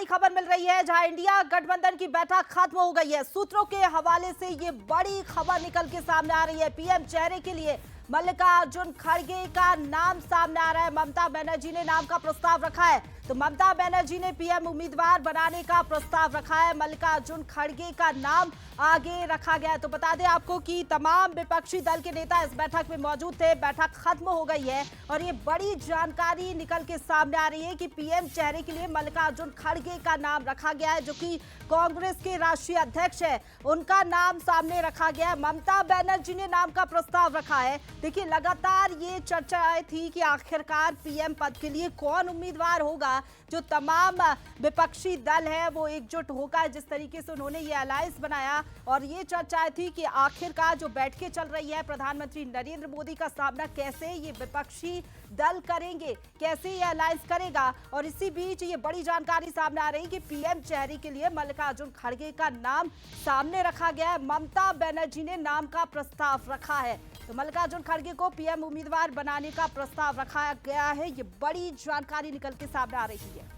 बड़ी खबर मिल रही है जहां इंडिया गठबंधन की बैठक खत्म हो गई है। सूत्रों के हवाले से ये बड़ी खबर निकल के सामने आ रही है। पीएम चेहरे के लिए मल्लिकार्जुन खड़गे का नाम सामने आ रहा है। ममता बनर्जी ने नाम का प्रस्ताव रखा है, तो ममता बनर्जी ने पीएम उम्मीदवार बनाने का प्रस्ताव रखा है। मल्लिकार्जुन खड़गे का नाम आगे रखा गया है। तो बता दें आपको कि तमाम विपक्षी दल के नेता इस बैठक में मौजूद थे। बैठक खत्म हो गई है और ये बड़ी जानकारी निकल के सामने आ रही है कि पीएम चेहरे के लिए मल्लिकार्जुन खड़गे का नाम रखा गया है, जो कि कांग्रेस के राष्ट्रीय अध्यक्ष है, उनका नाम सामने रखा गया है। ममता बनर्जी ने नाम का प्रस्ताव रखा है। देखिए, लगातार ये चर्चाएं थी कि आखिरकार पीएम पद के लिए कौन उम्मीदवार होगा। जो तमाम विपक्षी दल है वो एकजुट होकर जिस तरीके से उन्होंने ये अलायंस बनाया, और ये चर्चाएं थी कि आखिरकार जो बैठकें चल रही है प्रधानमंत्री नरेंद्र मोदी का सामना कैसे ये विपक्षी दल करेंगे, कैसे ये अलायंस करेगा। और इसी बीच ये बड़ी जानकारी सामने आ रही कि पीएम चेहरे के लिए मल्लिकार्जुन खड़गे का नाम सामने रखा गया है। ममता बनर्जी ने नाम का प्रस्ताव रखा है, तो मल्लिकार्जुन खड़गे को पीएम उम्मीदवार बनाने का प्रस्ताव रखा गया है। ये बड़ी जानकारी निकल के सामने आ रही है।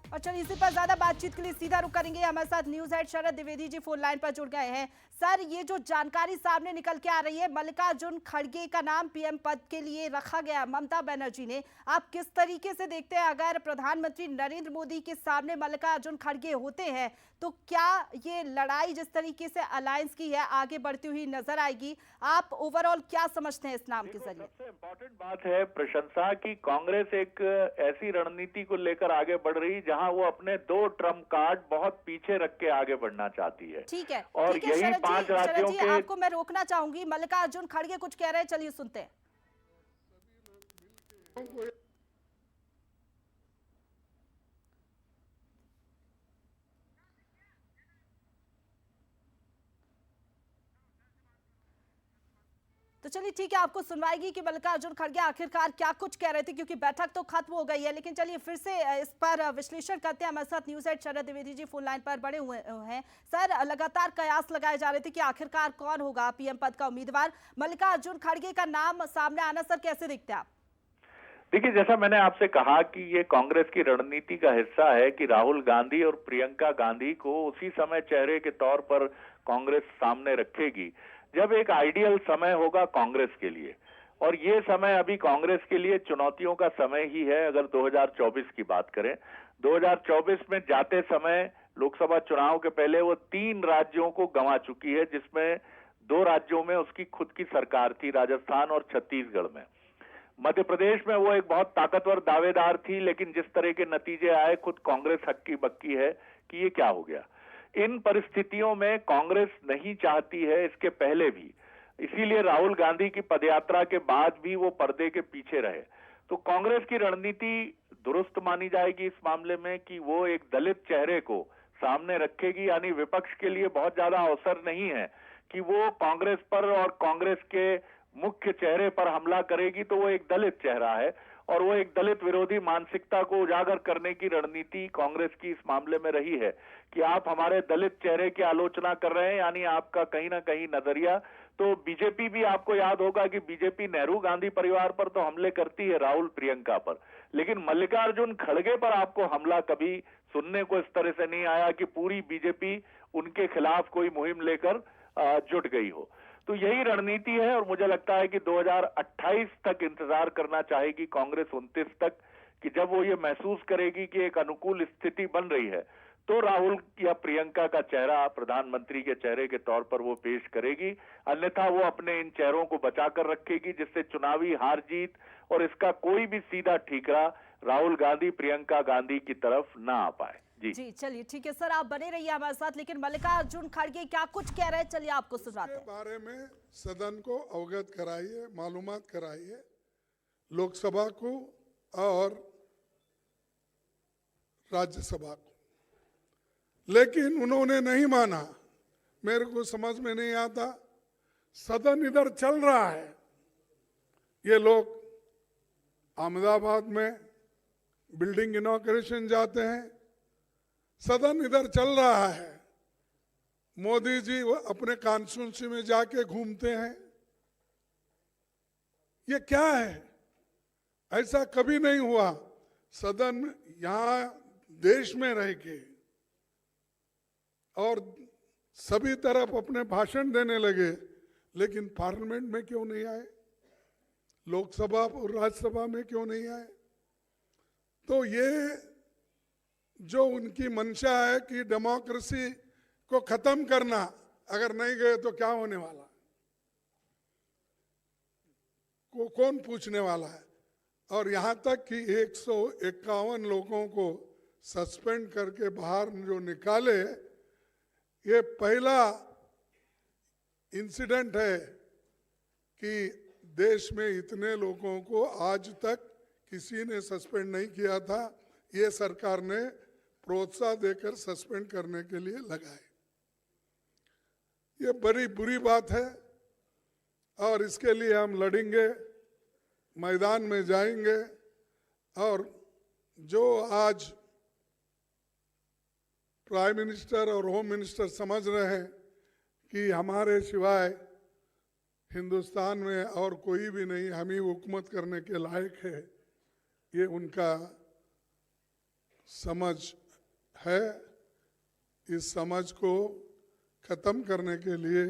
और चलिए, इसी पर ज्यादा बातचीत के लिए सीधा रुख करेंगे। हमारे साथ न्यूज हेड शरद द्विवेदी जी फोन लाइन पर जुड़ गए हैं। सर, ये जो जानकारी सामने निकल के आ रही है, मल्लिकार्जुन खड़गे का नाम पीएम पद के लिए रखा गया ममता बनर्जी ने, आप किस तरीके से देखते हैं? अगर प्रधानमंत्री नरेंद्र मोदी के सामने मल्लिकार्जुन खड़गे होते हैं तो क्या ये लड़ाई जिस तरीके से अलायंस की है आगे बढ़ती हुई नजर आएगी? आप ओवरऑल क्या समझते हैं इस नाम के जरिए? सबसे इम्पोर्टेंट बात है प्रशंसा की कांग्रेस एक ऐसी रणनीति को लेकर आगे बढ़ रही जहां वो अपने 2 ट्रम्प कार्ड बहुत पीछे रख के आगे बढ़ना चाहती है। ठीक है, और ठीक है यही शरद 5 राज्यों जी, के आपको मैं रोकना चाहूंगी। मल्लिकार्जुन खड़गे कुछ कह रहे हैं, चलिए सुनते हैं। तो चलिए ठीक है, आपको सुनवाएगी कि मल्लिकार्जुन खड़गे आखिरकार क्या कुछ कह रहे थे, क्योंकि बैठक तो खत्म हो गई है। लेकिन चलिए फिर से इस पर विश्लेषण करते हैं। हमारे साथ न्यूज हेड शरद द्विवेदी जी फोन लाइन पर बड़े हुए हैं। सर, लगातार कयास लगाए जा रहे थे कि आखिरकार कौन होगा पीएम पद का उम्मीदवार। मल्लिकार्जुन खड़गे का नाम सामने आना, सर कैसे दिखते हैं आप? देखिए, जैसा मैंने आपसे कहा कि ये कांग्रेस की रणनीति का हिस्सा है कि राहुल गांधी और प्रियंका गांधी को उसी समय चेहरे के तौर पर कांग्रेस सामने रखेगी जब एक आइडियल समय होगा कांग्रेस के लिए। और ये समय अभी कांग्रेस के लिए चुनौतियों का समय ही है। अगर 2024 की बात करें, 2024 में जाते समय लोकसभा चुनाव के पहले वो 3 राज्यों को गंवा चुकी है, जिसमें 2 राज्यों में उसकी खुद की सरकार थी, राजस्थान और छत्तीसगढ़ में। मध्य प्रदेश में वो एक बहुत ताकतवर दावेदार थी, लेकिन जिस तरह के नतीजे आए खुद कांग्रेस हक्की बक्की है कि ये क्या हो गया। इन परिस्थितियों में कांग्रेस नहीं चाहती है, इसके पहले भी, इसीलिए राहुल गांधी की पदयात्रा के बाद भी वो पर्दे के पीछे रहे। तो कांग्रेस की रणनीति दुरुस्त मानी जाएगी इस मामले में कि वो एक दलित चेहरे को सामने रखेगी। यानी विपक्ष के लिए बहुत ज्यादा अवसर नहीं है कि वो कांग्रेस पर और कांग्रेस के मुख्य चेहरे पर हमला करेगी। तो वो एक दलित चेहरा है और वो एक दलित विरोधी मानसिकता को उजागर करने की रणनीति कांग्रेस की इस मामले में रही है कि आप हमारे दलित चेहरे की आलोचना कर रहे हैं, यानी आपका कहीं ना कहीं नजरिया। तो बीजेपी भी, आपको याद होगा कि बीजेपी नेहरू गांधी परिवार पर तो हमले करती है, राहुल प्रियंका पर, लेकिन मल्लिकार्जुन खड़गे पर आपको हमला कभी सुनने को इस तरह से नहीं आया कि पूरी बीजेपी उनके खिलाफ कोई मुहिम लेकर जुट गई हो। तो यही रणनीति है और मुझे लगता है कि 2028 तक इंतजार करना चाहेगी कांग्रेस, 29 तक, कि जब वो ये महसूस करेगी कि एक अनुकूल स्थिति बन रही है तो राहुल या प्रियंका का चेहरा प्रधानमंत्री के चेहरे के तौर पर वो पेश करेगी। अन्यथा वो अपने इन चेहरों को बचाकर रखेगी, जिससे चुनावी हार जीत और इसका कोई भी सीधा ठीकरा राहुल गांधी प्रियंका गांधी की तरफ ना आ पाए। जी चलिए ठीक है सर, आप बने रहिए हमारे साथ। लेकिन मल्लिकार्जुन खड़गे क्या कुछ कह रहे हैं, चलिए आपको सुनाते हैं। बारे में सदन को अवगत कराइए, मालूमात कराइए, लोकसभा को और राज्यसभा को। लेकिन उन्होंने नहीं माना। मेरे को समझ में नहीं आता, सदन इधर चल रहा है, ये लोग अहमदाबाद में बिल्डिंग इनॉग्रेशन जाते हैं, सदन इधर चल रहा है, मोदी जी अपने कॉन्स्टिट्यूंसी में जाके घूमते हैं। ये क्या है? ऐसा कभी नहीं हुआ। सदन यहाँ देश में रह के और सभी तरफ अपने भाषण देने लगे, लेकिन पार्लियामेंट में क्यों नहीं आए, लोकसभा और राज्यसभा में क्यों नहीं आए? तो ये जो उनकी मंशा है कि डेमोक्रेसी को खत्म करना, अगर नहीं गए तो क्या होने वाला को कौन पूछने वाला है? और यहां तक कि 151 लोगों को सस्पेंड करके बाहर जो निकाले, ये पहला इंसिडेंट है कि देश में इतने लोगों को आज तक किसी ने सस्पेंड नहीं किया था। ये सरकार ने प्रोत्साहन देकर सस्पेंड करने के लिए लगाए। ये बड़ी बुरी बात है और इसके लिए हम लड़ेंगे, मैदान में जाएंगे। और जो आज प्राइम मिनिस्टर और होम मिनिस्टर समझ रहे हैं कि हमारे सिवाय हिंदुस्तान में और कोई भी नहीं, हम ही हुकूमत करने के लायक है, ये उनका समझ है। इस समझ को खत्म करने के लिए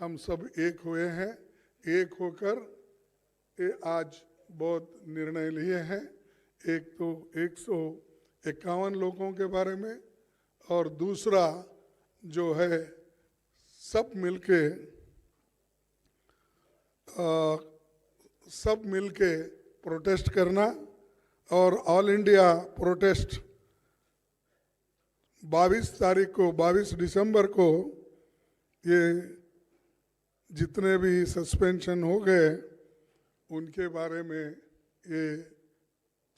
हम सब एक हुए हैं। एक होकर ये आज बहुत निर्णय लिए हैं। एक तो 151 लोगों के बारे में, और दूसरा जो है सब मिलके प्रोटेस्ट करना। और ऑल इंडिया प्रोटेस्ट 22 दिसंबर को ये जितने भी सस्पेंशन हो गए उनके बारे में ये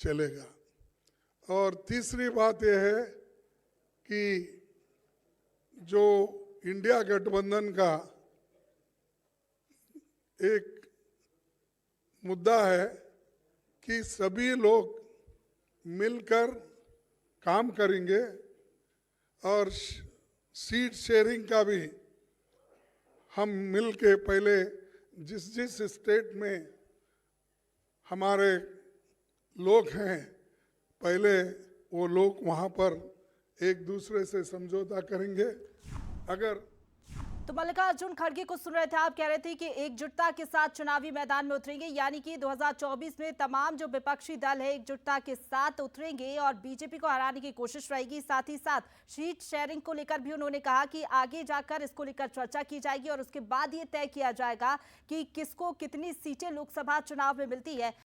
चलेगा। और तीसरी बात यह है कि जो इंडिया गठबंधन का एक मुद्दा है कि सभी लोग मिलकर काम करेंगे और सीट शेयरिंग का भी हम मिलके पहले जिस स्टेट में हमारे लोग हैं, पहले वो लोग वहाँ पर एक दूसरे से समझौता करेंगे। अगर तो मल्लिकार्जुन खड़गे को सुन रहे थे, आप कह रहे थे कि एकजुटता के साथ चुनावी मैदान में उतरेंगे, यानी कि 2024 में तमाम जो विपक्षी दल है एकजुटता के साथ उतरेंगे और बीजेपी को हराने की कोशिश रहेगी। साथ ही साथ सीट शेयरिंग को लेकर भी उन्होंने कहा कि आगे जाकर इसको लेकर चर्चा की जाएगी और उसके बाद ये तय किया जाएगा कि किसको कितनी सीटें लोकसभा चुनाव में मिलती है।